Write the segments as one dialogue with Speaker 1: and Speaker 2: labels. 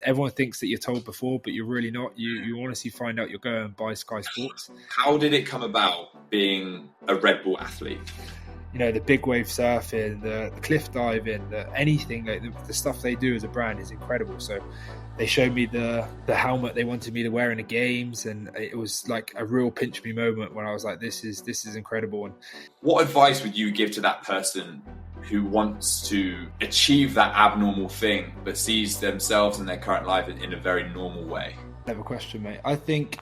Speaker 1: everyone thinks that you're told before, but you're really not. You honestly find out you're going and buy Sky Sports.
Speaker 2: How did it come about being a Red Bull athlete?
Speaker 1: The big wave surfing, the cliff diving, anything, like the stuff they do as a brand is incredible. So they showed me the helmet they wanted me to wear in the games, and it was like a real pinch me moment when I was like, this is incredible. And
Speaker 2: what advice would you give to that person who wants to achieve that abnormal thing but sees themselves and their current life in a very normal way?
Speaker 1: Never question, mate. I think...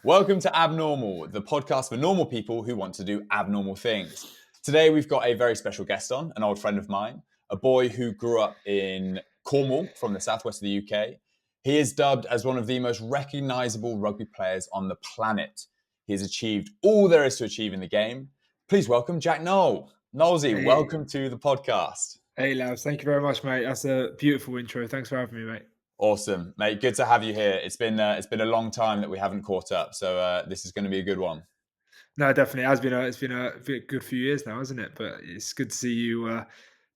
Speaker 3: Welcome to Abnormal, the podcast for normal people who want to do abnormal things. Today we've got a very special guest on, an old friend of mine, a boy who grew up in Cornwall from the southwest of the UK. He is dubbed as one of the most recognisable rugby players on the planet. He has achieved all there is to achieve in the game. Please welcome Jack Nowell. Nowellsy, welcome to the podcast.
Speaker 1: Hey, Lavs. Thank you very much, mate. That's a beautiful intro. Thanks for having me, mate.
Speaker 3: Awesome, mate. Good to have you here. It's been a long time that we haven't caught up, so this is going to be a good one.
Speaker 1: No, definitely. It's been a good few years now, hasn't it? But it's good to see you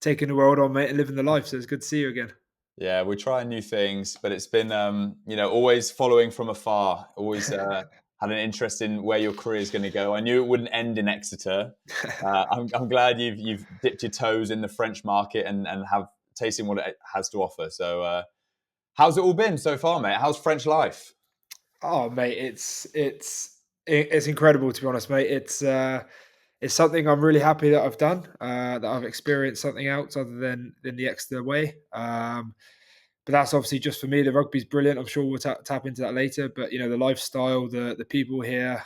Speaker 1: taking the world on, mate, and living the life. So it's good to see you again.
Speaker 3: Yeah, we're trying new things, but it's been, always following from afar. Always had an interest in where your career is going to go. I knew it wouldn't end in Exeter. I'm glad you've dipped your toes in the French market and have tasting what it has to offer. So, how's it all been so far, mate? How's French life?
Speaker 1: Oh, mate, it's incredible, to be honest, mate. It's something I'm really happy that I've done, that I've experienced something else other than the Exeter way. But that's obviously just for me. The rugby's brilliant. I'm sure we'll tap into that later. But the lifestyle, the people here,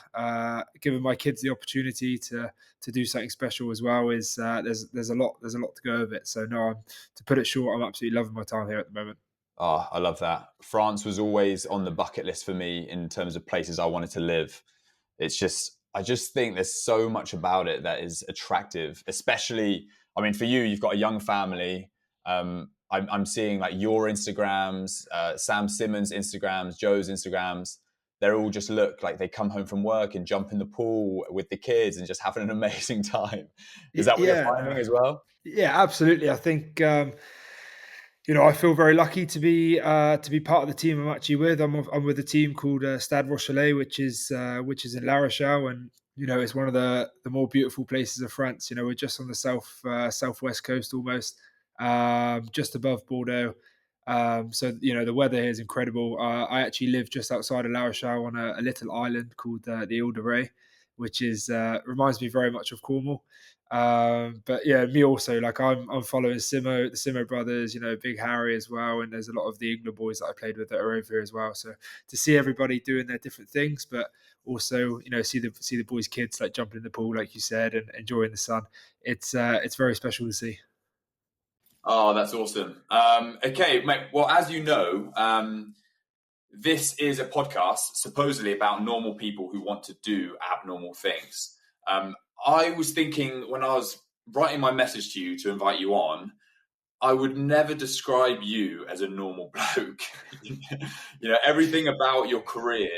Speaker 1: giving my kids the opportunity to do something special as well is there's a lot to go of it. So no, to put it short, I'm absolutely loving my time here at the moment.
Speaker 3: Oh, I love that. France was always on the bucket list for me in terms of places I wanted to live. I just think there's so much about it that is attractive, especially, I mean, for you, you've got a young family. I'm seeing like your Instagrams, Sam Simmons' Instagrams, Joe's Instagrams. They're all just look like they come home from work and jump in the pool with the kids and just having an amazing time. Is that what you're finding as well?
Speaker 1: Yeah, absolutely. I think, I feel very lucky to be part of the team I'm actually with. I'm with a team called Stade Rochelet, which is in La Rochelle, and it's one of the more beautiful places of France. We're just on the southwest coast almost, just above Bordeaux. So the weather here is incredible. I actually live just outside of La Rochelle on a little island called the Ile de Ré, which is reminds me very much of Cornwall. But yeah, me also, like I'm following the Simo brothers, Big Harry as well, and there's a lot of the England boys that I played with that are over here as well. So to see everybody doing their different things, but also see the boys' kids like jumping in the pool, like you said, and enjoying the sun. It's very special to see.
Speaker 2: Oh, that's awesome. Okay, mate. Well, as you know, this is a podcast supposedly about normal people who want to do abnormal things. I was thinking when I was writing my message to you to invite you on, I would never describe you as a normal bloke. Everything about your career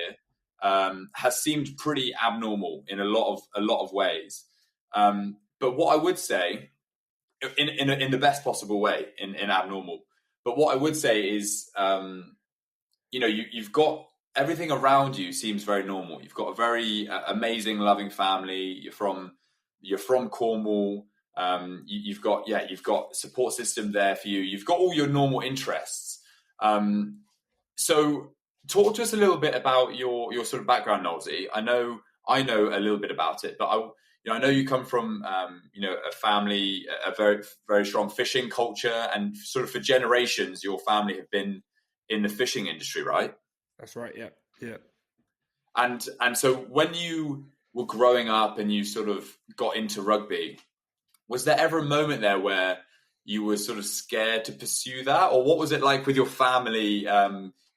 Speaker 2: has seemed pretty abnormal in a lot of ways. But what I would say, in the best possible way, in abnormal. But what I would say is, you've got everything around you seems very normal. You've got a very amazing, loving family. You're from Cornwall. You've got support system there for you. You've got all your normal interests. So talk to us a little bit about your sort of background, Nolsey. I know a little bit about it, but I know you come from a family, a very, very strong fishing culture, and sort of for generations, your family have been in the fishing industry, right?
Speaker 1: That's right. Yeah.
Speaker 2: And so when you were growing up and you sort of got into rugby, was there ever a moment there where you were sort of scared to pursue that, or what was it like with your family?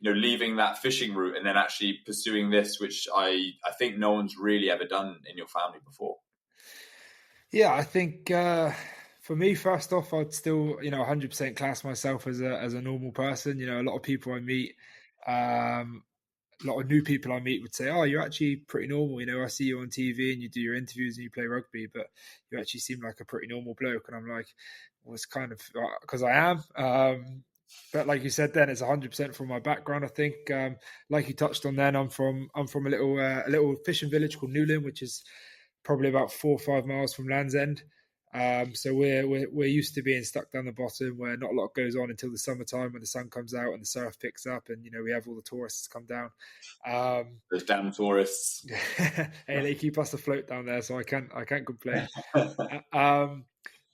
Speaker 2: Leaving that fishing route and then actually pursuing this, which I think no one's really ever done in your family before.
Speaker 1: Yeah, I think for me, first off, I'd still 100% class myself as a normal person. A lot of people I meet. A lot of new people I meet would say, "Oh, you're actually pretty normal. I see you on TV and you do your interviews and you play rugby, but you actually seem like a pretty normal bloke." And I'm like, well, it's kind of because I am. But like you said, then it's 100% from my background. I think, like you touched on, then I'm from a little fishing village called Newlyn, which is probably about 4 or 5 miles from Land's End. So we're used to being stuck down the bottom, where not a lot goes on until the summertime when the sun comes out and the surf picks up, and we have all the tourists come down.
Speaker 2: Those damn tourists.
Speaker 1: Hey, they keep us afloat down there, so I can't complain.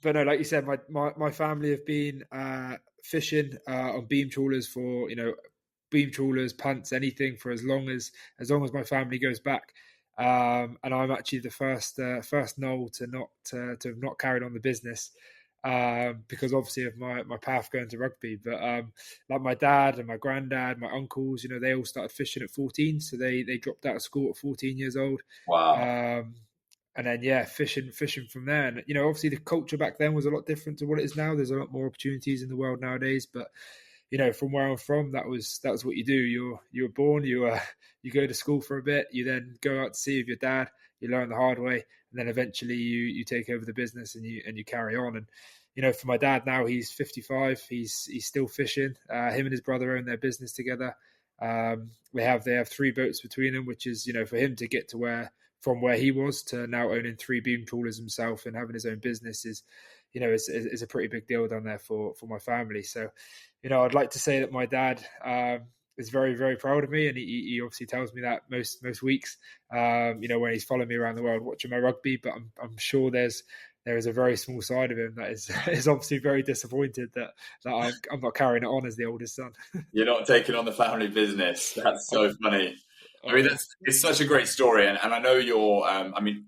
Speaker 1: But no, like you said, my family have been fishing on beam trawlers for beam trawlers, punts, anything for as long as my family goes back. And I'm actually the first Nowell to have not carried on the business, because obviously of my path going to rugby. But like my dad and my granddad, my uncles, they all started fishing at 14, so they dropped out of school at 14 years old.
Speaker 2: Wow.
Speaker 1: And then fishing from there. And obviously the culture back then was a lot different to what it is now. There's a lot more opportunities in the world nowadays, but from where I'm from, that was what you do. You're born, you go to school for a bit, you then go out to sea with your dad, you learn the hard way, and then eventually you take over the business and you carry on. And for my dad now, he's 55, he's still fishing. Him and his brother own their business together. They have 3 boats between them, which is for him to get to from where he was to now owning 3 beam trawlers himself and having his own business is a pretty big deal down there for my family. So I'd like to say that my dad is very, very proud of me, and he obviously tells me that most weeks, when he's following me around the world watching my rugby. But I'm sure there is a very small side of him that is obviously very disappointed that I'm not carrying it on as the oldest son.
Speaker 2: You're not taking on the family business. That's so funny. I mean, it's such a great story, and I know you're.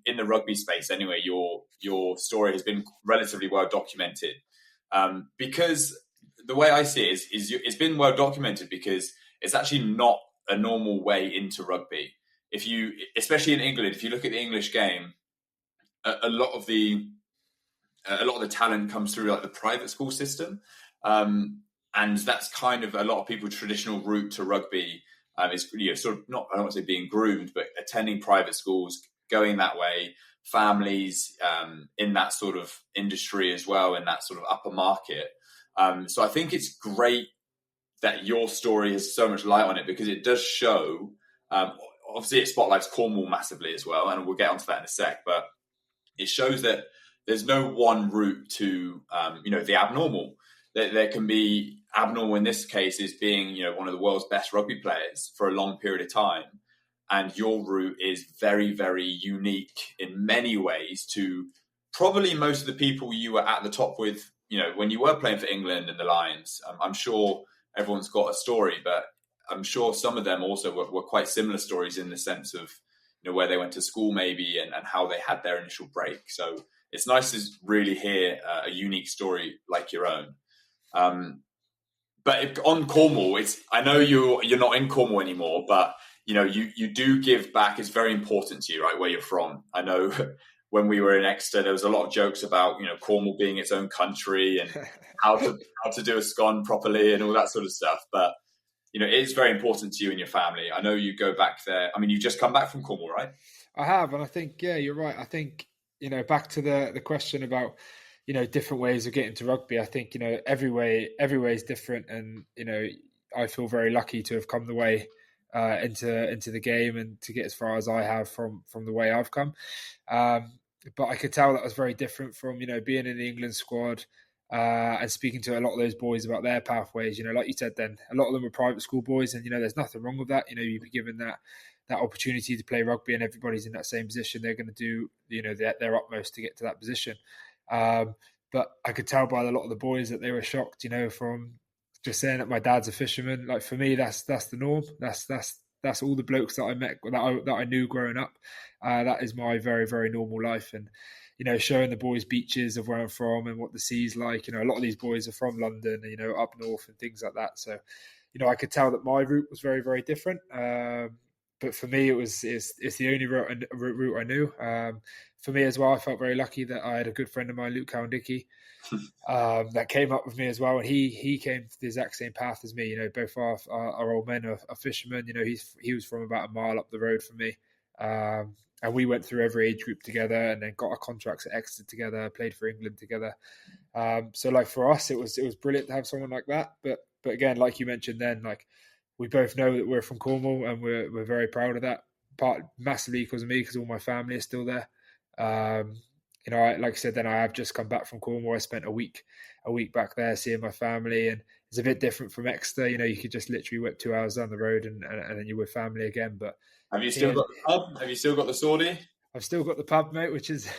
Speaker 2: In the rugby space anyway, your story has been relatively well documented, because the way I see it is it's been well documented because it's actually not a normal way into rugby. Especially in England, if you look at the English game, a lot of the talent comes through like the private school system, and that's kind of a lot of people's traditional route to rugby. Is sort of not, I don't want to say being groomed, but attending private schools, going that way, families in that sort of industry as well, in that sort of upper market. So I think it's great that your story has so much light on it, because it does show, obviously it spotlights Cornwall massively as well, and we'll get onto that in a sec, but it shows that there's no one route to, the abnormal. There can be abnormal in this case is being, one of the world's best rugby players for a long period of time. And your route is very, very unique in many ways to probably most of the people you were at the top with, when you were playing for England and the Lions. I'm sure everyone's got a story, but I'm sure some of them also were quite similar stories in the sense of, where they went to school maybe and how they had their initial break. So it's nice to really hear a unique story like your own. But on Cornwall, I know you're not in Cornwall anymore, but you do give back. It's very important to you, right, where you're from. I know when we were in Exeter, there was a lot of jokes about Cornwall being its own country and how to do a scone properly and all that sort of stuff. But it is very important to you and your family. I know you go back there. I mean, you just come back from Cornwall, right?
Speaker 1: I have, and I think you're right. I think back to the question about different ways of getting to rugby. I think every way is different, and I feel very lucky to have come the way into the game and to get as far as I have from the way I've come. But I could tell that was very different from being in the England squad and speaking to a lot of those boys about their pathways. Like you said, then a lot of them were private school boys, and there's nothing wrong with that. You'd be given that opportunity to play rugby, and everybody's in that same position. They're going to do their utmost to get to that position. But I could tell by a lot of the boys that they were shocked, from just saying that my dad's a fisherman. Like for me, that's the norm. That's all the blokes that I met that I knew growing up. That is my very, very normal life. And showing the boys beaches of where I'm from and what the sea's like. A lot of these boys are from London, up north and things like that. So I could tell that my route was very, very different. But for me, it's the only route I knew. For me as well, I felt very lucky that I had a good friend of mine, Luke Cowan-Dickey, that came up with me as well. And he came the exact same path as me. Both our old men are fishermen. He was from about a mile up the road from me. And we went through every age group together, and then got our contracts at Exeter together, played for England together. So like for us, it was brilliant to have someone like that. But but again, like you mentioned, then like we both know that we're from Cornwall, and we're very proud of that. Part massively because of me, because all my family is still there. Like I said, then I have just come back from Cornwall. I spent a week back there seeing my family, and it's a bit different from Exeter. You could just literally whip 2 hours down the road, and then you're with family again. But
Speaker 2: have you still got the pub? Have you still got the swordie?
Speaker 1: I've still got the pub, mate, which is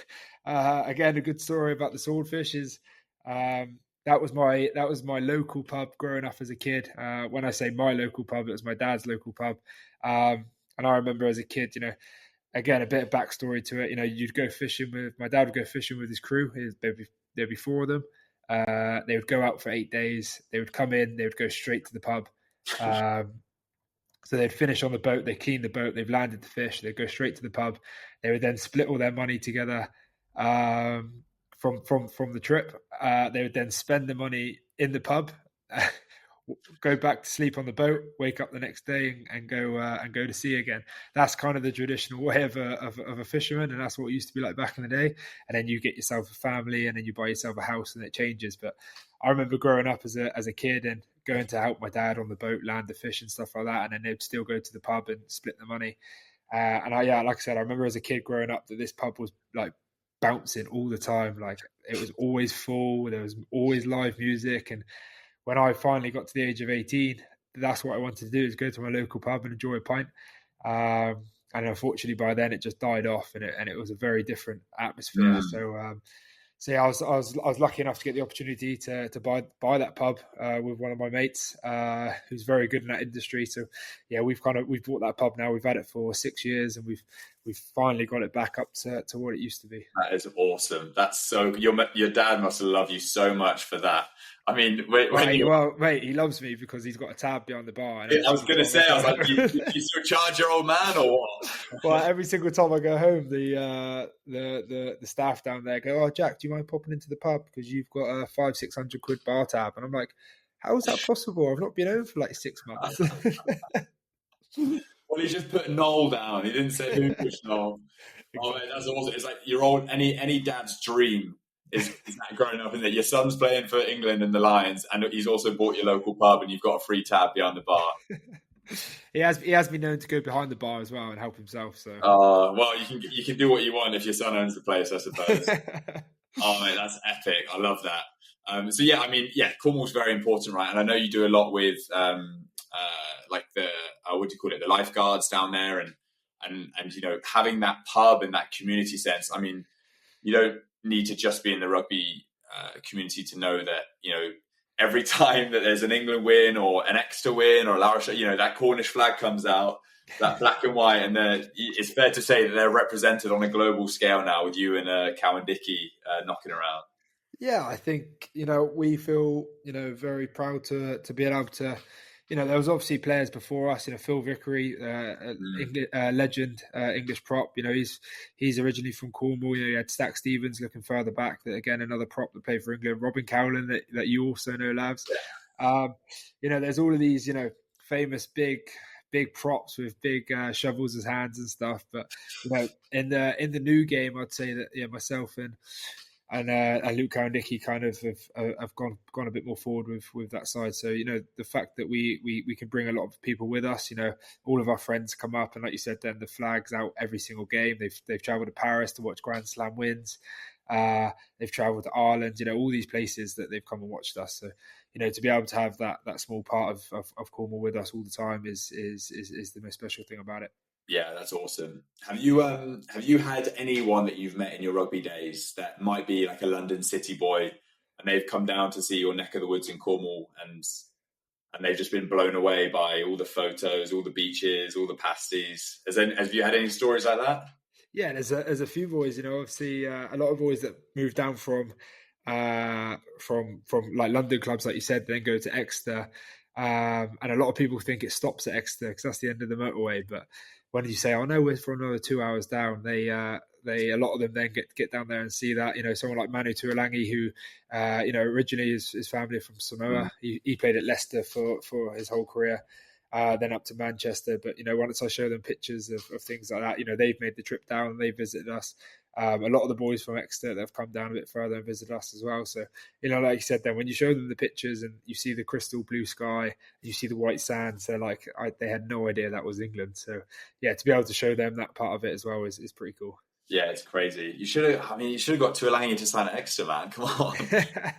Speaker 1: again a good story about the swordfish. Is that was my local pub growing up as a kid. When I say my local pub, it was my dad's local pub. And I remember as a kid, again, a bit of backstory to it. You'd go fishing with my dad. Would go fishing with his crew. There'd be 4 of them. They would go out for 8 days. They would come in. They would go straight to the pub. So they'd finish on the boat. They clean the boat. They've landed the fish. They'd go straight to the pub. They would then split all their money together from the trip. They would then spend the money in the pub. Go back to sleep on the boat, wake up the next day, and go to sea again. That's kind of the traditional way of a fisherman, and that's what it used to be like back in the day. And then you get yourself a family, and then you buy yourself a house, and it changes. But I remember growing up as a kid and going to help my dad on the boat, land the fish and stuff like that, and then they'd still go to the pub and split the money. And like I said, I remember as a kid growing up that this pub was like bouncing all the time. Like it was always full. There was always live music, and when I finally got to the age of 18, that's what I wanted to do, is go to my local pub and enjoy a pint. And unfortunately, by then it just died off, and it was a very different atmosphere. So yeah, I was lucky enough to get the opportunity to buy that pub with one of my mates who's very good in that industry. So yeah, we've bought that pub now. We've had it for 6 years, and we've finally got it back up to what it used to be.
Speaker 2: That is awesome. That's so. Your dad must have loved you so much for that. I mean,
Speaker 1: mate, he loves me because he's got a tab behind the bar. And
Speaker 2: I was going to say, I was like, you still charge your old man or what?
Speaker 1: Well, every single time I go home, the staff down there go, "Oh, Jack, do you mind popping into the pub because you've got a 500-600 quid bar tab?" And I'm like, "How is that possible? I've not been home for like 6 months."
Speaker 2: Well, he just put Noel down. He didn't say who pushed Noel. Exactly. Oh, man, that's awesome. It's like your old any dad's dream is that growing up, and that your son's playing for England and the Lions, and he's also bought your local pub, and you've got a free tab behind the bar.
Speaker 1: He has been known to go behind the bar as well and help himself. So,
Speaker 2: well, you can do what you want if your son owns the place, I suppose. Oh, mate, that's epic! I love that. So yeah, I mean, yeah, Cornwall's very important, right? And I know you do a lot with like the what do you call it, the lifeguards down there, and having that pub and that community sense. I mean, you don't need to just be in the rugby community to know that every time that there's an England win or an Exeter win or a La Rochelle, that Cornish flag comes out, that black and white, and it's fair to say that they're represented on a global scale now with you and Cowan Dickey knocking around.
Speaker 1: Yeah, I think we feel very proud to be able to. There was obviously players before us. Phil Vickery, legend, English prop. He's originally from Cornwall. You had Stack Stevens looking further back. That again, another prop that played for England. Robin Cowlin, that you also know, Lavs. There's all of these famous big props with big shovels as hands and stuff. But in the new game, I'd say that myself and Luke Cowan Dickey kind of have gone a bit more forward with that side. So the fact that we can bring a lot of people with us. All of our friends come up, and like you said, then the flag's out every single game. They've travelled to Paris to watch Grand Slam wins. They've travelled to Ireland. All these places that they've come and watched us. So to be able to have that small part of Cornwall with us all the time is the most special thing about it.
Speaker 2: Yeah, that's awesome. Have you had anyone that you've met in your rugby days that might be like a London city boy, and they've come down to see your neck of the woods in Cornwall, and they've just been blown away by all the photos, all the beaches, all the pasties? Have you had any stories like that?
Speaker 1: Yeah, there's a few boys. Obviously a lot of boys that move down from like London clubs, like you said, then go to Exeter, and a lot of people think it stops at Exeter because that's the end of the motorway, but when you say, "Oh no, we're for another 2 hours down," they a lot of them then get down there and see that. Someone like Manu Tuolangi, who originally his family from Samoa. He played at Leicester for his whole career, then up to Manchester. But once I show them pictures of things like that, they've made the trip down and they visited us. A lot of the boys from Exeter that have come down a bit further and visited us as well. So, like you said, then when you show them the pictures and you see the crystal blue sky, you see the white sands, they're like, they had no idea that was England. So, yeah, to be able to show them that part of it as well is pretty cool.
Speaker 2: Yeah, it's crazy. You should have got Tuolangi to sign at Exeter, man. Come on.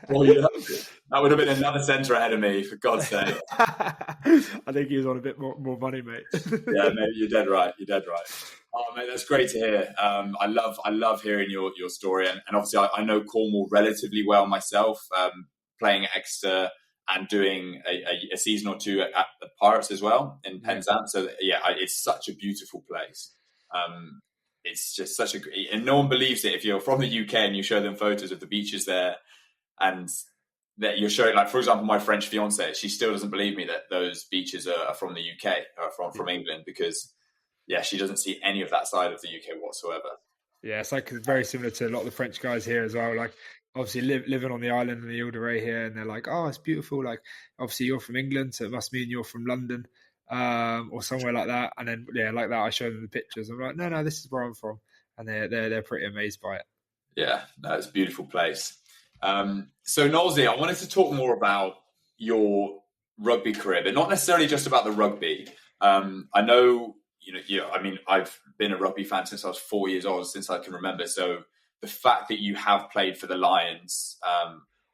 Speaker 2: Well, that would have been another centre ahead of me, for God's sake.
Speaker 1: I think he was on a bit more money, mate.
Speaker 2: Yeah, mate, you're dead right. Oh, mate, that's great to hear. I love hearing your story, and obviously I know Cornwall relatively well myself, playing at Exeter and doing a season or two at the Pirates as well in Penzance. So yeah, it's such a beautiful place. It's just such and no one believes it if you're from the UK and you show them photos of the beaches there, and that you're showing, like, for example, my French fiance, she still doesn't believe me that those beaches are from the UK or from England, because she doesn't see any of that side of the UK whatsoever.
Speaker 1: Yeah, it's like very similar to a lot of the French guys here as well. Like, obviously living on the island in the Ile de Ré here, and they're like, oh, it's beautiful. Like, obviously you're from England, so it must mean you're from London. Or somewhere like that, and then like that, I show them the pictures. I'm like, no, this is where I'm from, and they're pretty amazed by it. Yeah,
Speaker 2: it's a beautiful place. So Nolsey, I wanted to talk more about your rugby career, but not necessarily just about the rugby. I know, I've been a rugby fan since I was 4 years old, since I can remember. So the fact that you have played for the Lions,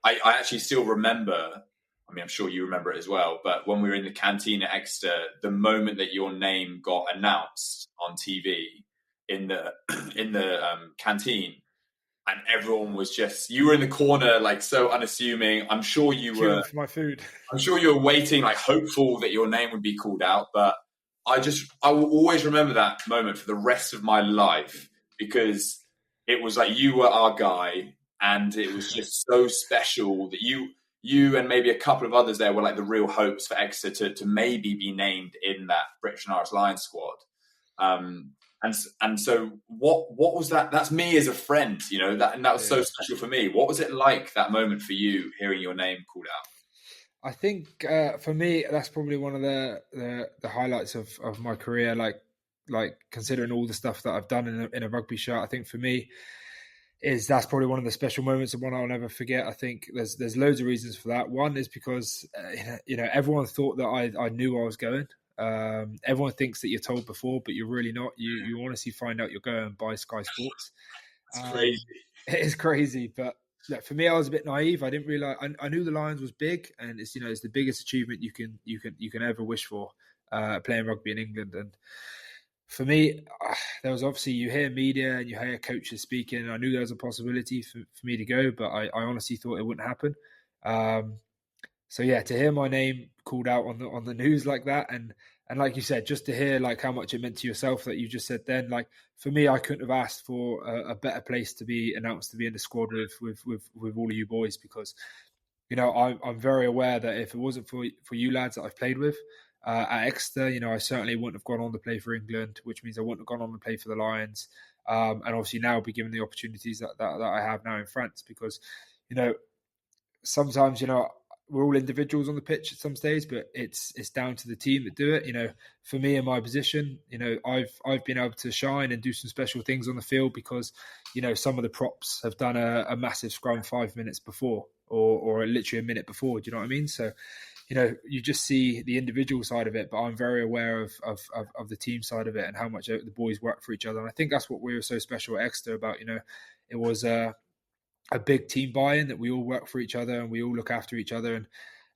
Speaker 2: I actually still remember. I'm sure you remember it as well, but when we were in the canteen at Exeter, the moment that your name got announced on TV in the canteen, and everyone was you were in the corner, like, so unassuming. I'm sure you were
Speaker 1: for my food.
Speaker 2: I'm sure you were waiting, like, hopeful that your name would be called out. But I will always remember that moment for the rest of my life, because it was like you were our guy, and it was just so special that you and maybe a couple of others there were like the real hopes for Exeter to maybe be named in that British and Irish Lions squad. And so what was that? That's me as a friend, that was so special for me. What was it like, that moment for you, hearing your name called out?
Speaker 1: I think for me, that's probably one of the highlights of my career. Like considering all the stuff that I've done in a rugby shirt, I think for me, that's probably one of the special moments, and one I'll never forget. I think there's loads of reasons for that. One is because everyone thought that I knew I was going. Everyone thinks that you're told before, but you're really not. You honestly find out you're going by Sky Sports.
Speaker 2: It's crazy.
Speaker 1: It is crazy, but look, for me, I was a bit naive. I didn't realize. I knew the Lions was big, and it's it's the biggest achievement you can ever wish for, playing rugby in England. And for me, there was obviously, you hear media and you hear coaches speaking, and I knew there was a possibility for me to go, but I honestly thought it wouldn't happen. So yeah, to hear my name called out on the news like that, and like you said, just to hear like how much it meant to yourself that you just said then, like for me, I couldn't have asked for a better place to be announced to be in the squad with all of you boys, because I'm very aware that if it wasn't for you lads that I've played with at Exeter, I certainly wouldn't have gone on to play for England, which means I wouldn't have gone on to play for the Lions, and obviously now be given the opportunities that I have now in France, because sometimes we're all individuals on the pitch at some stage, but it's down to the team that do it. For me in my position, I've been able to shine and do some special things on the field because some of the props have done a massive scrum 5 minutes before, or literally a minute before. Do you know what I mean? So you just see the individual side of it, but I'm very aware of the team side of it and how much the boys work for each other. And I think that's what we were so special at Exeter about. It was a big team buy-in, that we all work for each other and we all look after each other.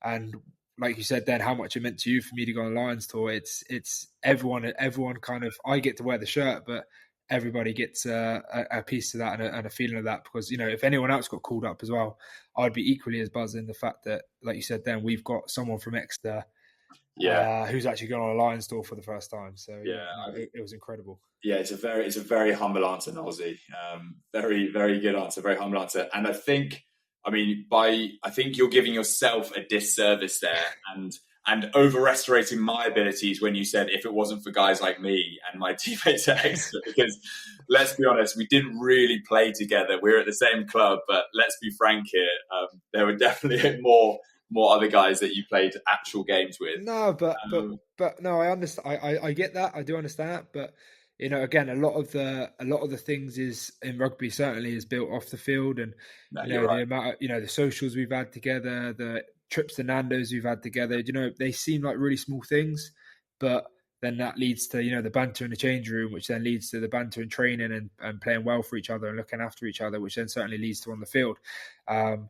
Speaker 1: And like you said then, how much it meant to you for me to go on the Lions tour. It's everyone kind of, I get to wear the shirt, but everybody gets a piece of that and a feeling of that, because if anyone else got called up as well, I'd be equally as buzzing the fact that, like you said then, we've got someone from Exeter who's actually gone on a Lions tour for the first time. So it was incredible.
Speaker 2: Yeah, it's a very humble answer, Nolsey. Very, very good answer, very humble answer. And I think you're giving yourself a disservice there and overestimating my abilities when you said if it wasn't for guys like me and my teammates at Exeter, because let's be honest, we didn't really play together. We were at the same club, but let's be frank here, there were definitely more other guys that you played actual games with.
Speaker 1: No, but no, I understand. I get that. I do understand that, but again, a lot of the things is in rugby certainly is built off the field, and
Speaker 2: No, you're
Speaker 1: the
Speaker 2: right.
Speaker 1: amount of, the socials we've had together, the trips to Nando's we've had together. They seem like really small things, but then that leads to the banter in the change room, which then leads to the banter in training and playing well for each other and looking after each other, which then certainly leads to on the field. And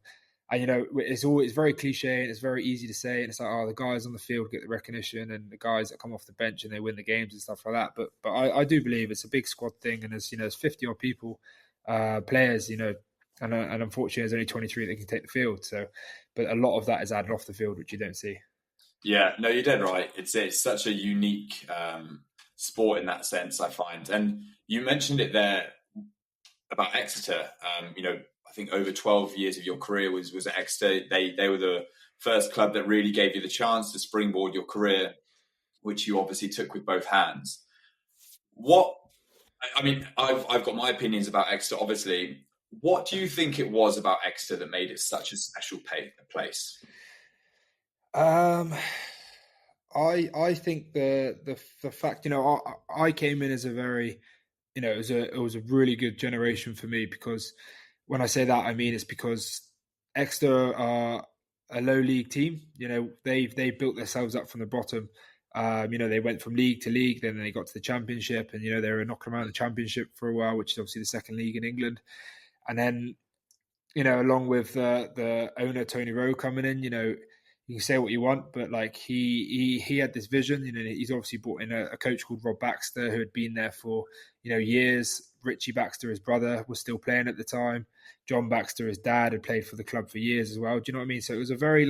Speaker 1: it's very cliche and it's very easy to say, and it's like, oh, the guys on the field get the recognition, and the guys that come off the bench and they win the games and stuff like that. But I do believe it's a big squad thing, and there's 50 odd people, players, and unfortunately there's only 23 that can take the field. So, but a lot of that is added off the field, which you don't see.
Speaker 2: Yeah, no, you're dead right. It's such a unique sport in that sense, I find. And you mentioned it there about Exeter. I think over 12 years of your career was at Exeter. They were the first club that really gave you the chance to springboard your career, which you obviously took with both hands. I've got my opinions about Exeter, obviously. What do you think it was about Exeter that made it such a special place?
Speaker 1: I think the fact, I came in as a very, it was a really good generation for me, because when I say that, I mean it's because Exeter are a low league team. They built themselves up from the bottom. They went from league to league, then they got to the championship, and they were knocking around the championship for a while, which is obviously the second league in England. And then, along with the owner Tony Rowe coming in, you can say what you want, but like he had this vision. He's obviously brought in a coach called Rob Baxter, who had been there for years. Richie Baxter, his brother, was still playing at the time. John Baxter, his dad, had played for the club for years as well. Do you know what I mean? So it was a very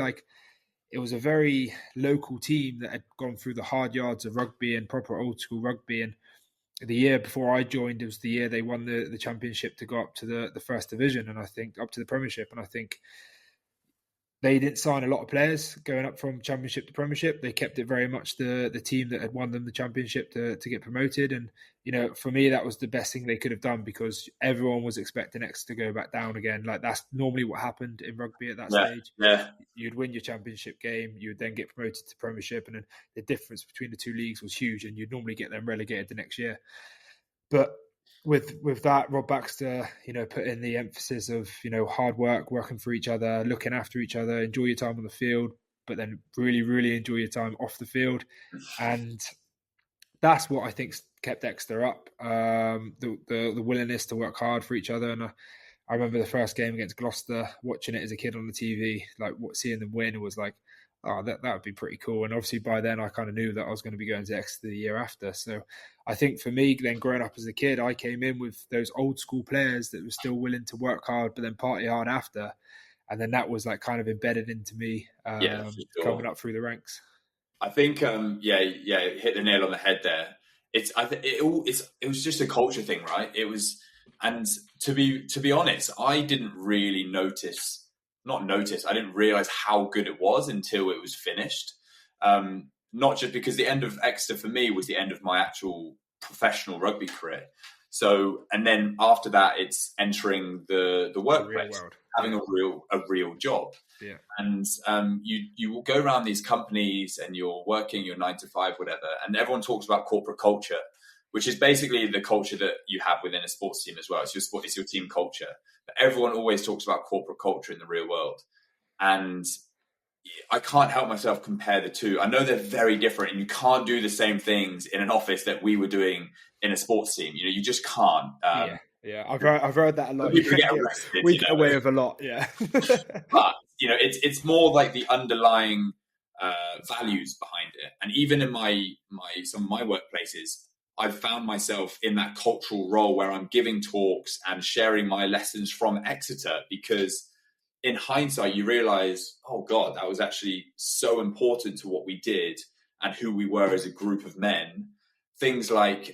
Speaker 1: local team that had gone through the hard yards of rugby and proper old school rugby. And the year before I joined, it was the year they won the championship to go up to the first division, and I think up to the Premiership. And I think they didn't sign a lot of players going up from championship to Premiership. They kept it very much the team that had won them the championship to get promoted. And, for me, that was the best thing they could have done, because everyone was expecting Exeter to go back down again. Like, that's normally what happened in rugby at that stage.
Speaker 2: Yeah.
Speaker 1: You'd win your championship game, you would then get promoted to Premiership, and then the difference between the two leagues was huge, and you'd normally get them relegated the next year. But with that, Rob Baxter, put in the emphasis of, hard work, working for each other, looking after each other, enjoy your time on the field, but then really, really enjoy your time off the field. And that's what I think kept Exeter up. The willingness to work hard for each other. And I remember the first game against Gloucester, watching it as a kid on the TV, like seeing them win, was like, oh, that would be pretty cool. And obviously by then I kind of knew that I was going to be going to Exeter the year after. So I think for me, then growing up as a kid, I came in with those old school players that were still willing to work hard, but then party hard after. And then that was like kind of embedded into me coming up through the ranks.
Speaker 2: I think, hit the nail on the head there. It was just a culture thing, right? It was, and to be honest, I didn't really I didn't realize how good it was until it was finished. Not just because the end of Exeter for me was the end of my actual professional rugby career. So, and then after that, it's entering the workplace, having a real job.
Speaker 1: Yeah.
Speaker 2: And you will go around these companies and you're working your 9 to 5, whatever, and everyone talks about corporate culture, which is basically the culture that you have within a sports team as well. It's your team culture. But everyone always talks about corporate culture in the real world. And I can't help myself compare the two. I know they're very different, and you can't do the same things in an office that we were doing in a sports team. You just can't.
Speaker 1: Yeah, I've heard that a lot.
Speaker 2: People get arrested.
Speaker 1: We get away with a lot, yeah.
Speaker 2: But it's more like the underlying values behind it. And even in some of my workplaces, I've found myself in that cultural role where I'm giving talks and sharing my lessons from Exeter, because in hindsight, you realize, oh God, that was actually so important to what we did and who we were as a group of men. Things like,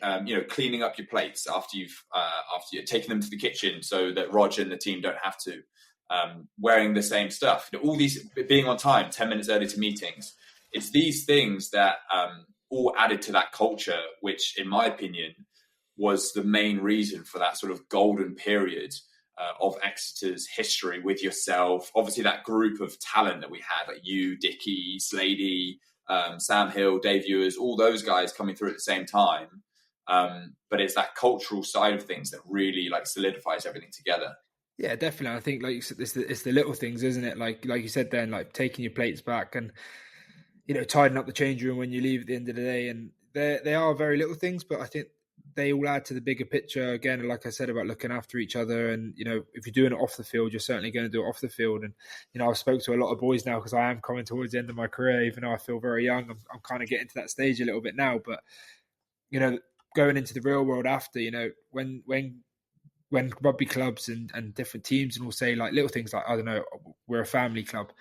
Speaker 2: cleaning up your plates after you're taking them to the kitchen so that Roger and the team don't have to, wearing the same stuff, all these, being on time, 10 minutes early to meetings. It's these things that all added to that culture, which in my opinion was the main reason for that sort of golden period of Exeter's history with yourself. Obviously that group of talent that we had, like you, Dickie, Slady, Sam Hill, Dave Ewers, all those guys coming through at the same time. But it's that cultural side of things that really like solidifies everything together.
Speaker 1: Yeah, definitely. I think, like you said, it's the little things, isn't it? Like you said then, like taking your plates back and, tidying up the change room when you leave at the end of the day. And they are very little things, but I think they all add to the bigger picture. Again, like I said, about looking after each other. And, if you're doing it off the field, you're certainly going to do it off the field. And, I've spoke to a lot of boys now because I am coming towards the end of my career, even though I feel very young. I'm kind of getting to that stage a little bit now. But, going into the real world after, when rugby clubs and different teams and will say like little things like, I don't know, we're a family club.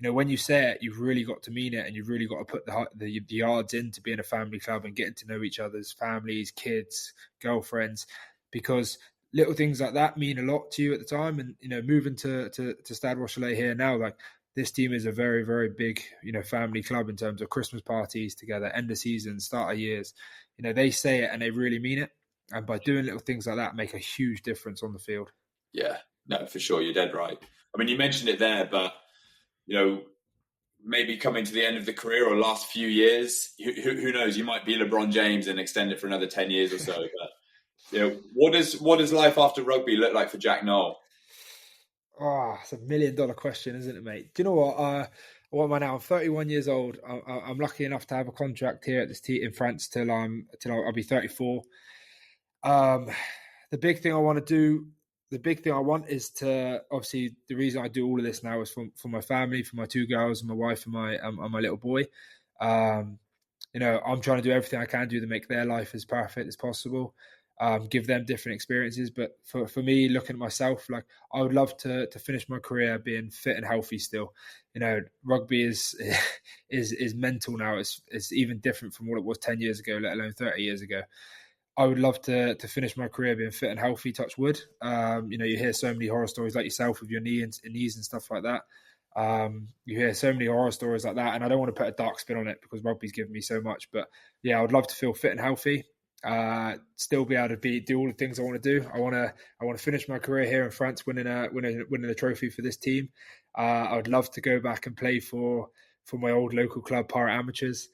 Speaker 1: When you say it, you've really got to mean it, and you've really got to put the yards into being a family club and getting to know each other's families, kids, girlfriends, because little things like that mean a lot to you at the time. And, moving to Stade Rochelet here now, like this team is a very, very big, family club in terms of Christmas parties together, end of season, start of years. They say it and they really mean it. And by doing little things like that, make a huge difference on the field.
Speaker 2: Yeah, no, for sure. You're dead right. I mean, you mentioned it there, but, maybe coming to the end of the career or last few years, who knows? You might be LeBron James and extend it for another 10 years or so. But, what does life after rugby look like for Jack Nowell?
Speaker 1: Oh, it's $1 million question, isn't it, mate? Do you know what? What am I now? I'm 31 years old. I'm lucky enough to have a contract here at this team in France till I'll be 34. The big thing I want is to, obviously, the reason I do all of this now is for my family, for my 2 girls, and my wife, and my little boy. I'm trying to do everything I can do to make their life as perfect as possible. Give them different experiences. But for me, looking at myself, like I would love to finish my career being fit and healthy still. Rugby is mental now. It's even different from what it was 10 years ago, let alone 30 years ago. I would love to finish my career being fit and healthy, touch wood. You hear so many horror stories like yourself with your knees and stuff like that. You hear so many horror stories like that, and I don't want to put a dark spin on it because rugby's given me so much. But yeah, I would love to feel fit and healthy. Still be able to do all the things I want to do. I want to finish my career here in France, winning a trophy for this team. I would love to go back and play for my old local club, Pirate Amateurs.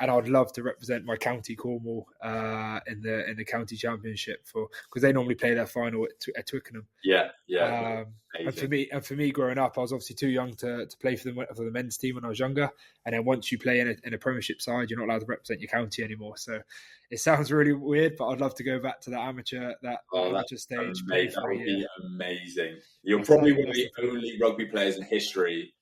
Speaker 1: And I would love to represent my county, Cornwall, in the county championship because they normally play their final at Twickenham.
Speaker 2: Yeah.
Speaker 1: And for me, growing up, I was obviously too young to play for the men's team when I was younger. And then once you play in a Premiership side, you're not allowed to represent your county anymore. So it sounds really weird, but I'd love to go back to that amateur stage.
Speaker 2: That would be amazing. You're probably one of the only rugby players in history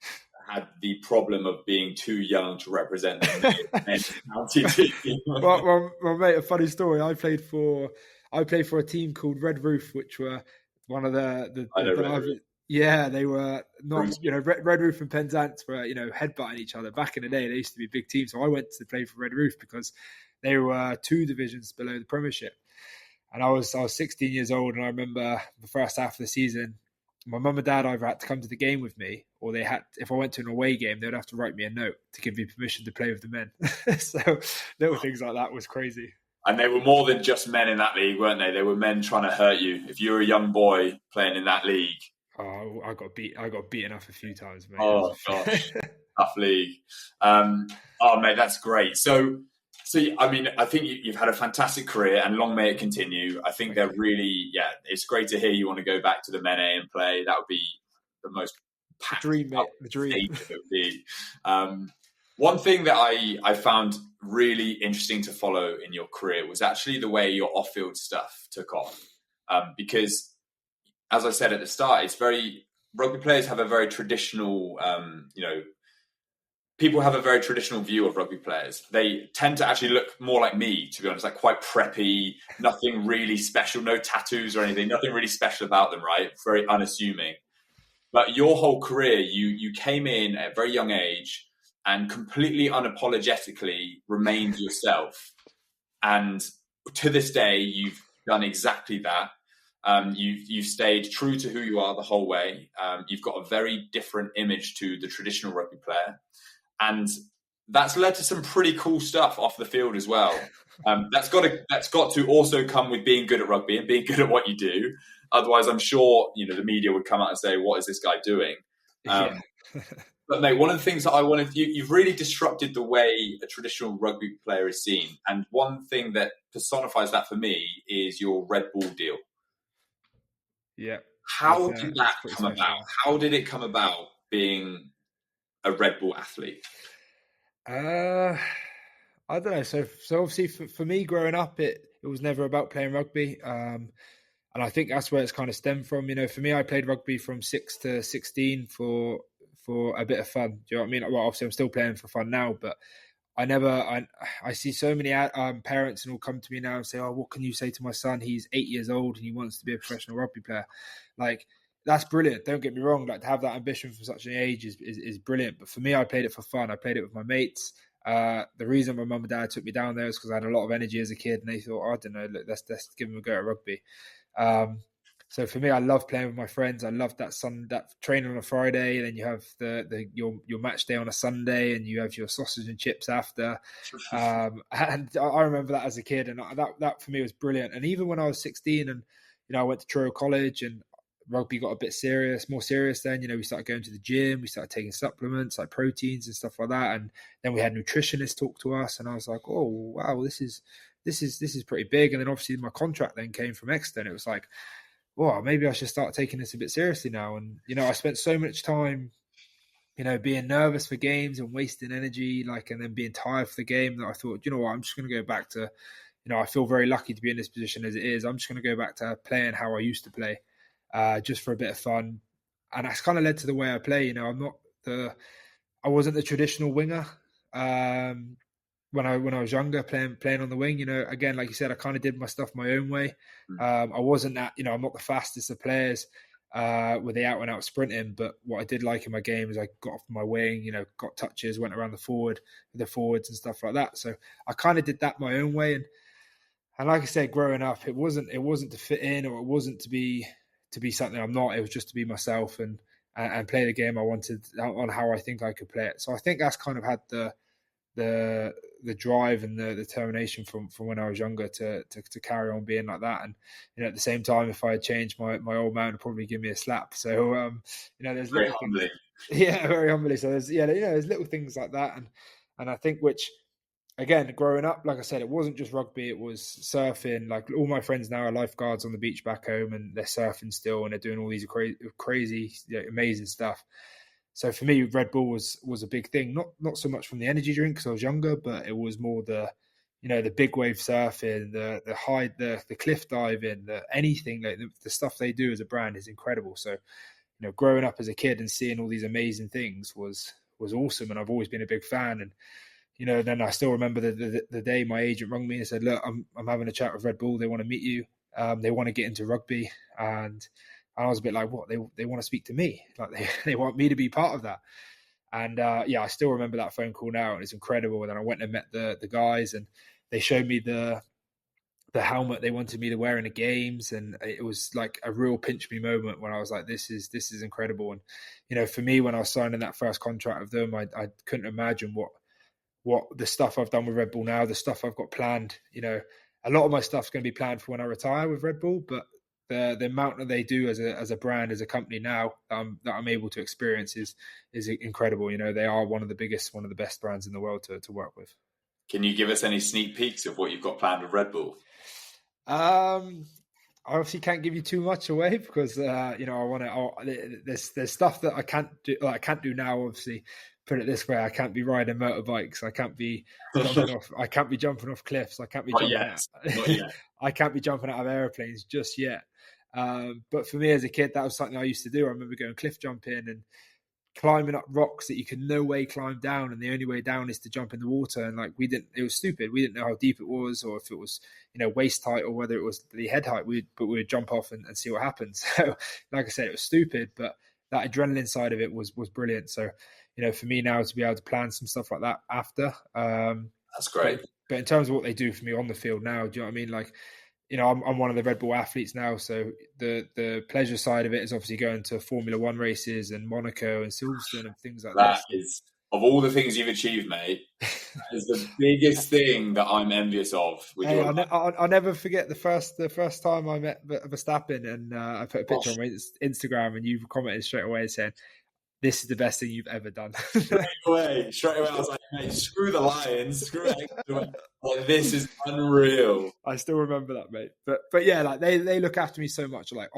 Speaker 2: had the problem of being too young to represent the county team.
Speaker 1: well, mate, a funny story. I played for a team called Red Roof, which were one of they were not, Red Roof and Penzance were, headbutting each other. Back in the day, they used to be big teams. So I went to play for Red Roof because they were 2 divisions below the Premiership. And I was 16 years old, and I remember the first half of the season, my mum and dad either had to come to the game with me, or if I went to an away game, they'd have to write me a note to give me permission to play with the men. So little things like that was crazy.
Speaker 2: And they were more than just men in that league, weren't they? They were men trying to hurt you. If you were a young boy playing in that league.
Speaker 1: Oh, I got beaten up a few times, mate.
Speaker 2: Oh gosh, tough league. Mate, that's great. So I mean, I think you've had a fantastic career, and long may it continue. I think they're really, it's great to hear you want to go back to the Men A and play. That would be the most
Speaker 1: dream, mate. The dream.
Speaker 2: It would be. One thing that I found really interesting to follow in your career was actually the way your off-field stuff took off. Because, as I said at the start, rugby players have a very traditional, people have a very traditional view of rugby players. They tend to actually look more like me, to be honest, like quite preppy, nothing really special, no tattoos or anything, nothing really special about them, right? Very unassuming. But your whole career, you came in at a very young age and completely unapologetically remained yourself. And to this day, you've done exactly that. You've stayed true to who you are the whole way. You've got a very different image to the traditional rugby player. And that's led to some pretty cool stuff off the field as well. That's got to also come with being good at rugby and being good at what you do. Otherwise, I'm sure the media would come out and say, "What is this guy doing?" But mate, one of the things that I wanted, you've really disrupted the way a traditional rugby player is seen. And one thing that personifies that for me is your Red Bull deal.
Speaker 1: Yeah.
Speaker 2: How did that come
Speaker 1: special.
Speaker 2: about? How did it come about being a Red Bull athlete?
Speaker 1: I don't know. So obviously for me growing up, it was never about playing rugby. And I think that's where it's kind of stemmed from. For me, I played rugby from 6 to 16 for a bit of fun. Do you know what I mean? Well, obviously I'm still playing for fun now, but I see so many parents and will come to me now and say, "Oh, what can you say to my son? He's 8 years old and he wants to be a professional rugby player." Like, that's brilliant. Don't get me wrong. Like, to have that ambition from such an age is brilliant. But for me, I played it for fun. I played it with my mates. The reason my mum and dad took me down there is because I had a lot of energy as a kid, and they thought, "I don't know, let's give them a go at rugby." So for me, I love playing with my friends. I love that training on a Friday, and then you have your match day on a Sunday, and you have your sausage and chips after. And I remember that as a kid, and that for me was brilliant. And even when I was 16, and I went to Truro College, and rugby got a bit more serious then. We started going to the gym, we started taking supplements like proteins and stuff like that, and then we had nutritionists talk to us, and I was like, oh wow, this is pretty big. And then obviously my contract then came from Exeter, and it was like, well, maybe I should start taking this a bit seriously now. And I spent so much time being nervous for games and wasting energy, and then being tired for the game, that I thought, you know what, I'm just going to go back to, I feel very lucky to be in this position as it is. I'm just going to go back to playing how I used to play, just for a bit of fun. And that's kind of led to the way I play. I wasn't the traditional winger. When I was younger, playing on the wing, again, like you said, I kind of did my stuff my own way. I wasn't that, I'm not the fastest of players with the out and out sprinting, but what I did like in my game is I got off my wing, got touches, went around the forwards and stuff like that. So I kind of did that my own way. And like I said, growing up, it wasn't to fit in, or it wasn't to be something I'm not. It was just to be myself and play the game I wanted on how I think I could play it. So I think that's kind of had the drive and the determination from when I was younger to carry on being like that. And at the same time, if I had changed, my old man would probably give me a slap. So there's
Speaker 2: very
Speaker 1: little
Speaker 2: humbly.
Speaker 1: things, very humbly. So there's little things like that, and I think, which again, growing up, like I said, it wasn't just rugby, it was surfing. Like, all my friends now are lifeguards on the beach back home, and they're surfing still, and they're doing all these crazy amazing stuff. So for me, Red Bull was a big thing. Not so much from the energy drink because I was younger, but it was more the big wave surfing, the cliff diving, anything, like the stuff they do as a brand is incredible. So growing up as a kid and seeing all these amazing things was awesome, and I've always been a big fan. And then I still remember the day my agent rang me and said, "Look, I'm having a chat with Red Bull. They want to meet you. They want to get into rugby." And I was a bit like, "What? They want to speak to me? Like they want me to be part of that?" And I still remember that phone call now, and it's incredible. And then I went and met the guys, and they showed me the helmet they wanted me to wear in the games, and it was like a real pinch me moment when I was like, "This is incredible." And for me, when I was signing that first contract with them, I couldn't imagine what the stuff I've done with Red Bull now, the stuff I've got planned. A lot of my stuff's going to be planned for when I retire with Red Bull, but the amount that they do as a brand, as a company now, that I'm able to experience is incredible. They are one of the best brands in the world to work with.
Speaker 2: Can you give us any sneak peeks of what you've got planned with Red Bull?
Speaker 1: I obviously can't give you too much away because I want to. There's stuff that I can't do. I can't do now. Obviously, put it this way: I can't be riding motorbikes. I can't be jumping off. I can't be jumping off cliffs. I can't be
Speaker 2: Not
Speaker 1: jumping
Speaker 2: Not yet.
Speaker 1: I can't be jumping out of airplanes just yet. But for me as a kid, that was something I used to do. I remember going cliff jumping and climbing up rocks that you can no way climb down, and the only way down is to jump in the water. And it was stupid. We didn't know how deep it was, or if it was waist height, or whether it was the head height. But we would jump off and see what happens. So like I said, it was stupid, but that adrenaline side of it was brilliant. So for me now to be able to plan some stuff like that after,
Speaker 2: that's great.
Speaker 1: But in terms of what they do for me on the field now, do you know what I mean? Like, I'm one of the Red Bull athletes now, so the pleasure side of it is obviously going to Formula One races and Monaco and Silverstone and things like that.
Speaker 2: That is, of all the things you've achieved, mate, that is the biggest thing that I'm envious of.
Speaker 1: I'll never forget the first time I met Verstappen, and I put a picture on my Instagram, and you commented straight away saying, this is the best thing you've ever done.
Speaker 2: Straight away, I was like, mate, screw the Lions, screw Exeter. Like, this is unreal.
Speaker 1: I still remember that, mate. But yeah, like they look after me so much, like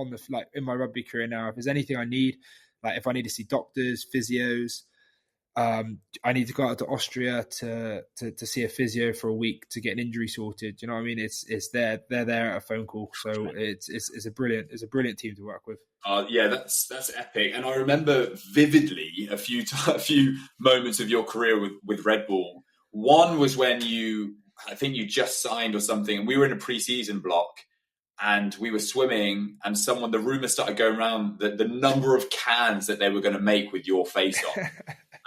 Speaker 1: in my rugby career now. If there's anything I need, like if I need to see doctors, physios, I need to go out to Austria to see a physio for a week to get an injury sorted. You know what I mean? They're there at a phone call. So it's a brilliant team to work with.
Speaker 2: Yeah, that's epic. And I remember vividly a few moments of your career with Red Bull. One was when I think you just signed or something, and we were in a pre-season block, and we were swimming, and the rumors started going around the number of cans that they were going to make with your face on.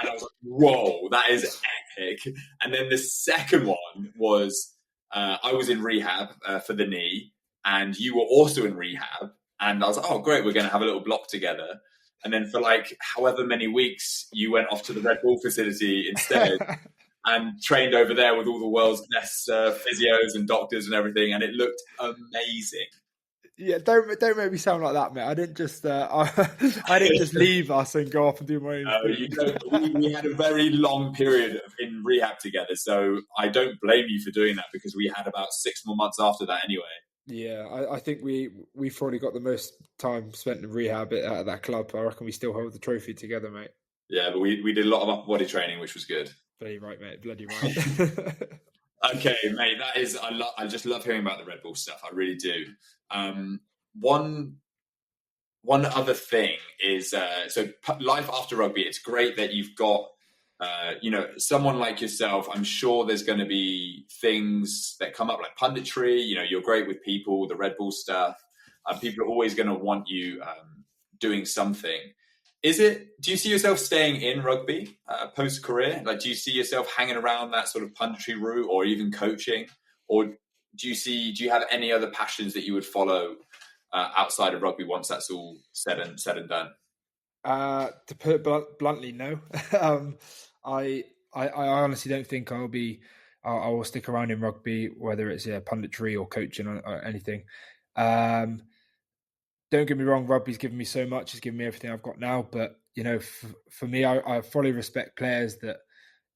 Speaker 2: And I was like, whoa, that is epic. And then the second one was I was in rehab for the knee, and you were also in rehab. And I was like, oh, great, we're going to have a little block together. And then for like however many weeks, you went off to the Red Bull facility instead and trained over there with all the world's best physios and doctors and everything. And it looked amazing.
Speaker 1: Yeah, don't make me sound like that, mate. I didn't just I didn't just leave us and go off and do my own thing.
Speaker 2: We had a very long period in rehab together, so I don't blame you for doing that, because we had about 6 more months after that anyway.
Speaker 1: Yeah, I think we've probably got the most time spent in rehab at that club. I reckon we still hold the trophy together, mate.
Speaker 2: Yeah, but we did a lot of upper body training, which was good.
Speaker 1: Bloody right, mate. Bloody right.
Speaker 2: Okay, mate, that is I just love hearing about the Red Bull stuff. I really do. One other thing is so life after rugby. It's great that you've got someone like yourself. I'm sure there's going to be things that come up like punditry. You're great with people, the Red Bull stuff. People are always going to want you doing something. Do you see yourself staying in rugby post career? Like, do you see yourself hanging around that sort of punditry route, or even coaching, or do you have any other passions that you would follow outside of rugby once that's all said and done?
Speaker 1: To put it bluntly, no. I honestly don't think I will stick around in rugby, whether it's punditry or coaching or anything. Don't get me wrong, rugby's given me so much. It's given me everything I've got now. But, for me, I fully respect players that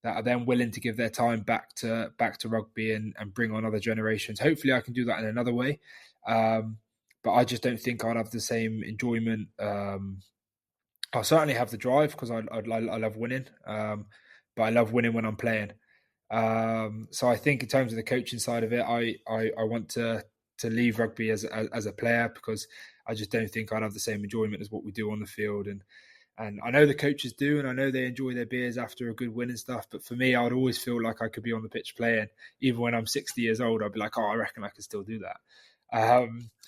Speaker 1: are then willing to give their time back to rugby and bring on other generations. Hopefully I can do that in another way. But I just don't think I'd have the same enjoyment. I'll certainly have the drive because I love winning. But I love winning when I'm playing. So I think in terms of the coaching side of it, I want to leave rugby as a player, because I just don't think I'd have the same enjoyment as what we do on the field. And I know the coaches do, and I know they enjoy their beers after a good win and stuff. But for me, I would always feel like I could be on the pitch playing. Even when I'm 60 years old, I'd be like, oh, I reckon I could still do that.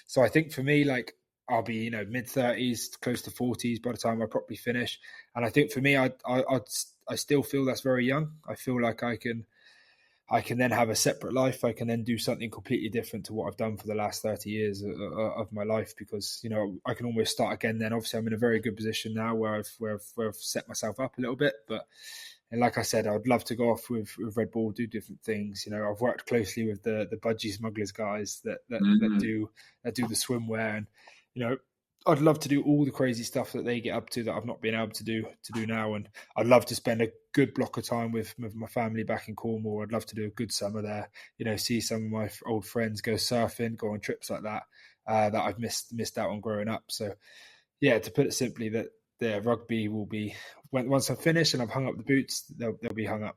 Speaker 1: So I think for me, like, I'll be, mid-30s, close to 40s by the time I properly finish. And I think for me, I still feel that's very young. I feel like I can then have a separate life. I can then do something completely different to what I've done for the last 30 years of my life, because, I can almost start again then. Obviously, I'm in a very good position now where I've set myself up a little bit. But and like I said, I'd love to go off with Red Bull, do different things. I've worked closely with the budgie smugglers guys that do the swimwear, and I'd love to do all the crazy stuff that they get up to that I've not been able to do now. And I'd love to spend a good block of time with my family back in Cornwall. I'd love to do a good summer there, see some of my old friends, go surfing, go on trips like that, that I've missed out on growing up. So yeah, to put it simply, that the rugby will be, once I'm finished and I've hung up the boots, they'll be hung up.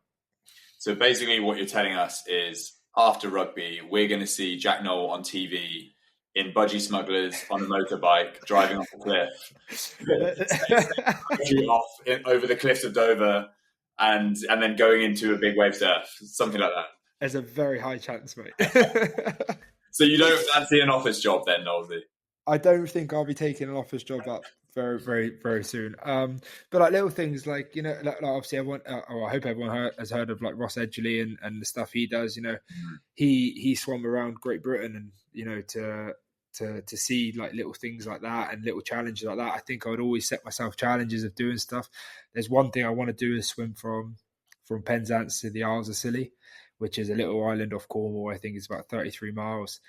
Speaker 2: So basically what you're telling us is, after rugby, we're going to see Jack Nowell on TV in budgie smugglers on a motorbike, driving off a cliff, over the cliffs of Dover, and then going into a big wave surf, something like that.
Speaker 1: There's a very high chance, mate.
Speaker 2: So you don't fancy an office job then, Nolsey?
Speaker 1: I don't think I'll be taking an office job up very, very, very soon. But like little things like, like obviously everyone, I hope everyone has heard of like Ross Edgley and the stuff he does. He swam around Great Britain, and to see like little things like that and little challenges like that. I think I would always set myself challenges of doing stuff. There's one thing I want to do, is swim from Penzance to the Isles of Scilly, which is a little island off Cornwall. I think it's about 33 miles.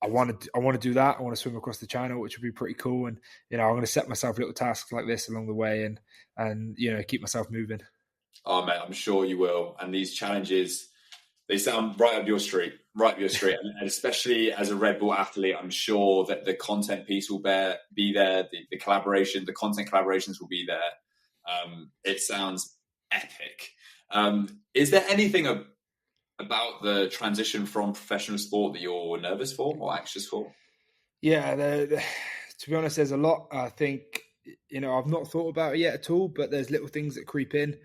Speaker 1: I want to do that. I want to swim across the channel, which would be pretty cool. And I'm going to set myself little tasks like this along the way, and keep myself moving.
Speaker 2: Oh mate, I'm sure you will. And these challenges, they sound right up your street. And especially as a Red Bull athlete, I'm sure that the content piece will be there. The collaboration, the content collaborations will be there. It sounds epic. Is there anything about the transition from professional sport that you're nervous for or anxious for?
Speaker 1: Yeah, to be honest, there's a lot. I think, I've not thought about it yet at all, but there's little things that creep in,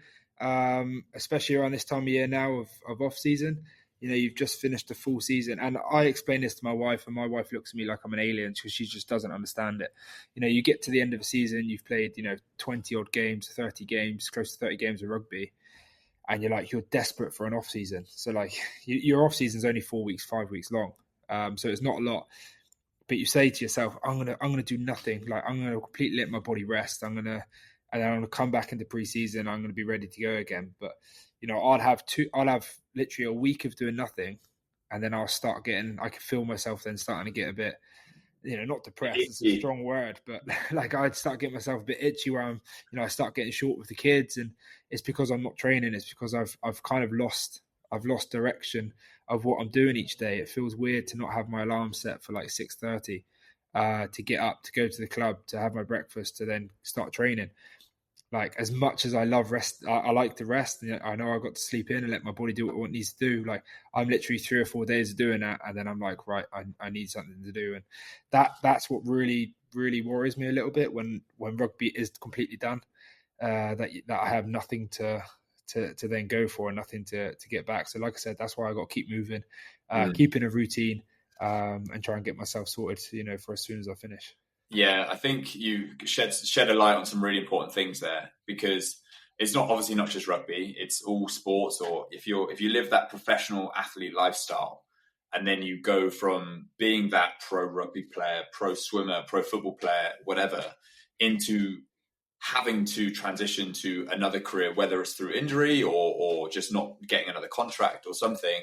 Speaker 1: especially around this time of year now of off season. You've just finished a full season, and I explain this to my wife, and my wife looks at me like I'm an alien because she just doesn't understand it. You get to the end of a season, you've played, 20 odd games, 30 games, close to 30 games of rugby, and you're desperate for an off season. So like your off season is only 4 weeks, 5 weeks long, so it's not a lot. But you say to yourself, I'm gonna do nothing. Like I'm gonna completely let my body rest. And then I'm gonna come back into preseason. I'm gonna be ready to go again. But I'll have literally a week of doing nothing, and then I'll start getting. I can feel myself then starting to get a bit, not depressed. It's a strong word, but like I'd start getting myself a bit itchy where I'm, I start getting short with the kids, and it's because I'm not training. It's because I've kind of lost direction of what I'm doing each day. It feels weird to not have my alarm set for like 6:30 to get up, to go to the club, to have my breakfast, to then start training. Like as much as I love rest, I like to rest. And I know I got to sleep in and let my body do what it needs to do. Like I'm literally 3 or 4 days of doing that, and then I'm like, right, I need something to do, and that's what really really worries me a little bit when rugby is completely done. That I have nothing to then go for and nothing to get back. So like I said, that's why I got to keep moving, keeping a routine, and try and get myself sorted, for as soon as I finish.
Speaker 2: Yeah, I think you shed a light on some really important things there, because it's obviously not just rugby, it's all sports. Or if you live that professional athlete lifestyle, and then you go from being that pro rugby player, pro swimmer, pro football player, whatever, into having to transition to another career, whether it's through injury or just not getting another contract or something,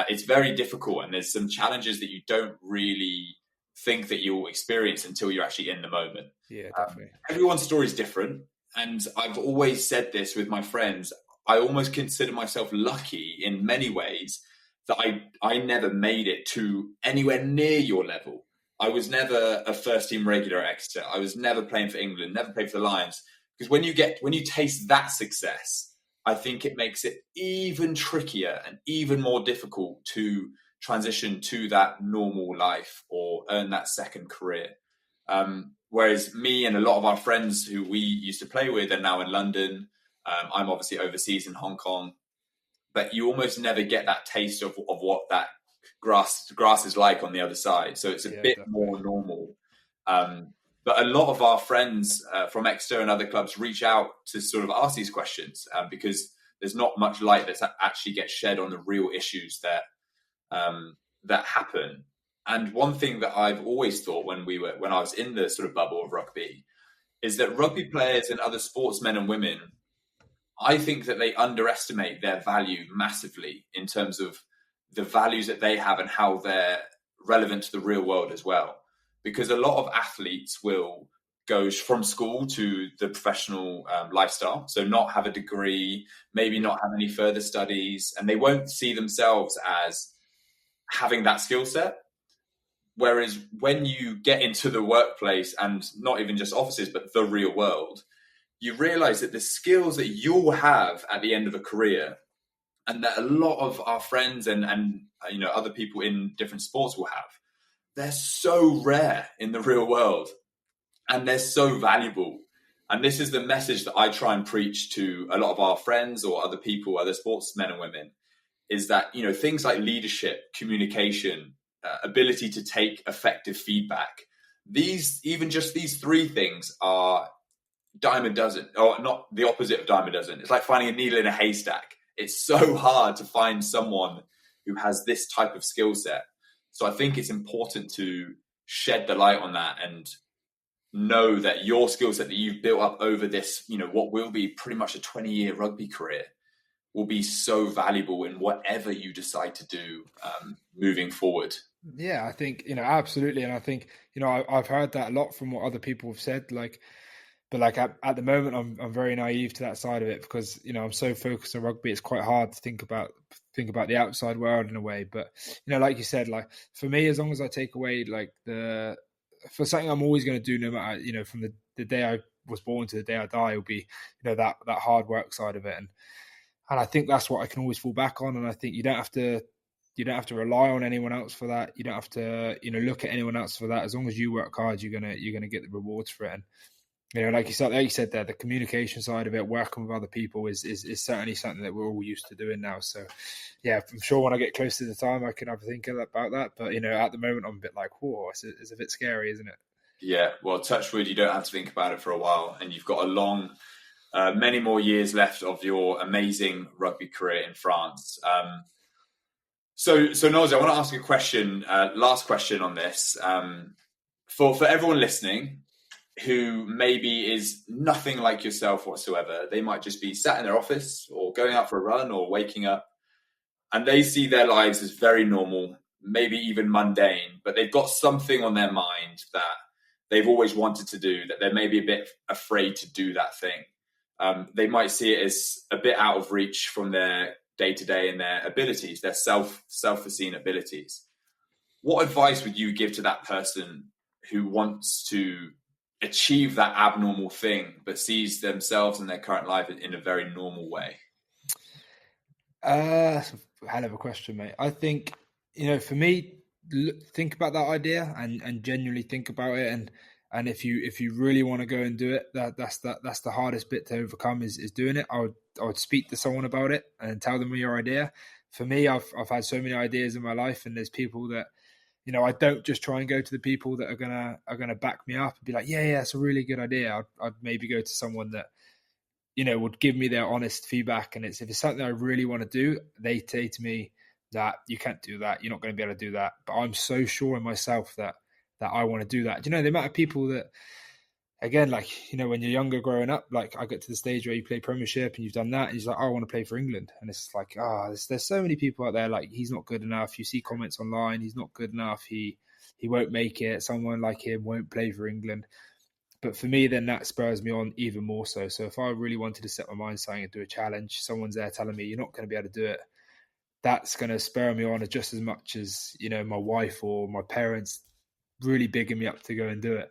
Speaker 2: it's very difficult. And there's some challenges that you don't really think that you'll experience until you're actually in the moment.
Speaker 1: Yeah, definitely.
Speaker 2: Everyone's story is different. And I've always said this with my friends. I almost consider myself lucky in many ways that I never made it to anywhere near your level. I was never a first team regular at Exeter. I was never playing for England, never played for the Lions. Because when you taste that success, I think it makes it even trickier and even more difficult to transition to that normal life or earn that second career. Whereas me and a lot of our friends who we used to play with are now in London. I'm obviously overseas in Hong Kong, but you almost never get that taste of what that grass is like on the other side. So it's a bit more normal. But a lot of our friends from Exeter and other clubs reach out to sort of ask these questions because there's not much light that actually gets shed on the real issues that happen. And one thing that I've always thought when I was in the sort of bubble of rugby is that rugby players and other sportsmen and women, I think that they underestimate their value massively in terms of the values that they have and how they're relevant to the real world as well. Because a lot of athletes will go from school to the professional lifestyle. So not have a degree, maybe not have any further studies, and they won't see themselves as having that skill set. Whereas when you get into the workplace, and not even just offices, but the real world, you realize that the skills that you'll have at the end of a career, and that a lot of our friends and other people in different sports will have, they're so rare in the real world, and they're so valuable. And this is the message that I try and preach to a lot of our friends or other people, other sportsmen and women, is that, things like leadership, communication, ability to take effective feedback, these 3 things are dime a dozen, or not the opposite of dime a dozen. It's like finding a needle in a haystack. It's so hard to find someone who has this type of skill set. So I think it's important to shed the light on that and know that your skill set that you've built up over this, what will be pretty much a 20-year rugby career, will be so valuable in whatever you decide to do moving forward.
Speaker 1: Yeah, I think, absolutely. And I think, I've heard that a lot from what other people have said, but at the moment, I'm very naive to that side of it because, I'm so focused on rugby. It's quite hard to think about the outside world in a way. But, like you said, like for me, as long as I take away for something I'm always going to do, no matter, from the day I was born to the day I die, will be, that hard work side of it. And I think that's what I can always fall back on. And I think you don't have to rely on anyone else for that. You don't have to, look at anyone else for that. As long as you work hard, you're gonna get the rewards for it. And like you said there, the communication side of it, working with other people is certainly something that we're all used to doing now. So yeah, I'm sure when I get close to the time, I can have a think about that. But at the moment, I'm a bit like, whoa, it's a bit scary, isn't it?
Speaker 2: Yeah, well, touch wood, you don't have to think about it for a while, and you've got a long, many more years left of your amazing rugby career in France. So Nosy, I want to ask a question, last question on this. For everyone listening who maybe is nothing like yourself whatsoever, they might just be sat in their office or going out for a run or waking up, and they see their lives as very normal, maybe even mundane, but they've got something on their mind that they've always wanted to do, that they're maybe a bit afraid to do that thing. They might see it as a bit out of reach from their day-to-day and their abilities, their self-foreseen abilities. What advice would you give to that person who wants to achieve that abnormal thing, but sees themselves and their current life in a very normal way?
Speaker 1: That's a hell of a question, mate. I think, for me, think about that idea and genuinely think about it. And if you really want to go and do it, that's the hardest bit to overcome is doing it. I would speak to someone about it and tell them your idea. For me, I've had so many ideas in my life, and there's people that, I don't just try and go to the people that are gonna back me up and be like, yeah, it's a really good idea. I'd maybe go to someone that, would give me their honest feedback. And if it's something I really want to do, they say to me that you can't do that. You're not going to be able to do that. But I'm so sure in myself that I want to do that. Do you know the amount of people that, again, like, when you're younger growing up, like I get to the stage where you play Premiership and you've done that, and you're like, I want to play for England. And it's like, there's so many people out there, like, he's not good enough. You see comments online, he's not good enough. He won't make it. Someone like him won't play for England. But for me, then that spurs me on even more so. So if I really wanted to set my mind something and do a challenge, someone's there telling me you're not going to be able to do it, that's going to spur me on just as much as, my wife or my parents really bigging me up to go and do it.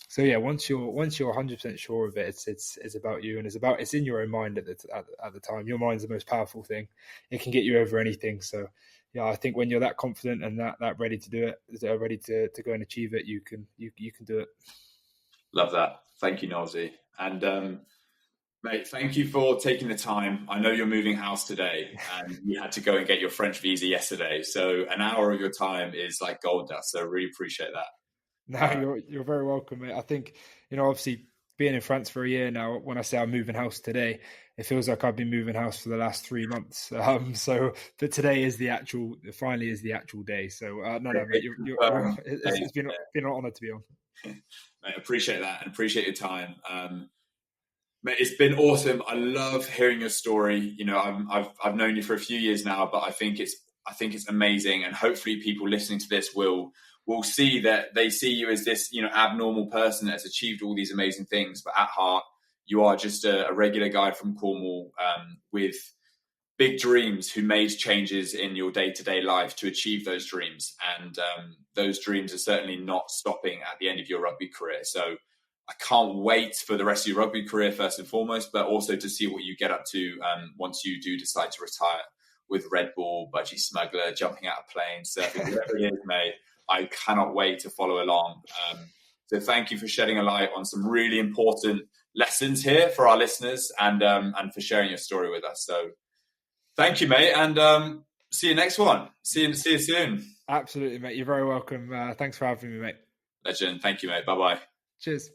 Speaker 1: So yeah, once you're 100% sure of it, it's about you, and it's in your own mind at the time. Your mind's the most powerful thing. It can get you over anything. So yeah, I think when you're that confident and that ready to do it, ready to go and achieve it, you can do it.
Speaker 2: Love that. Thank you, Nosy. And mate, thank you for taking the time. I know you're moving house today and you had to go and get your French visa yesterday. So an hour of your time is like gold dust. So I really appreciate that.
Speaker 1: No, you're very welcome, mate. I think, obviously being in France for a year now, when I say I'm moving house today, it feels like I've been moving house for the last 3 months. But today is finally is the actual day. So no, mate, it's been an honor to be on.
Speaker 2: I appreciate that and appreciate your time. Mate, it's been awesome. I love hearing your story. I've known you for a few years now, but I think it's amazing, and hopefully people listening to this will see that they see you as this abnormal person that's achieved all these amazing things, but at heart you are just a regular guy from Cornwall with big dreams who made changes in your day-to-day life to achieve those dreams, and those dreams are certainly not stopping at the end of your rugby career. So I can't wait for the rest of your rugby career, first and foremost, but also to see what you get up to once you do decide to retire with Red Bull, Budgie Smuggler, jumping out of planes, surfing, whatever it is, mate. I cannot wait to follow along. So thank you for shedding a light on some really important lessons here for our listeners, and for sharing your story with us. So thank you, mate, and see you next one. See you soon.
Speaker 1: Absolutely, mate. You're very welcome. Thanks for having me, mate.
Speaker 2: Legend. Thank you, mate. Bye-bye.
Speaker 1: Cheers.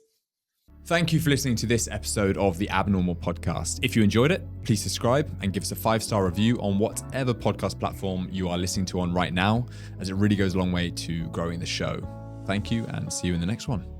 Speaker 3: Thank you for listening to this episode of the Abnormal Podcast. If you enjoyed it, please subscribe and give us a 5-star review on whatever podcast platform you are listening to on right now, as it really goes a long way to growing the show. Thank you, and see you in the next one.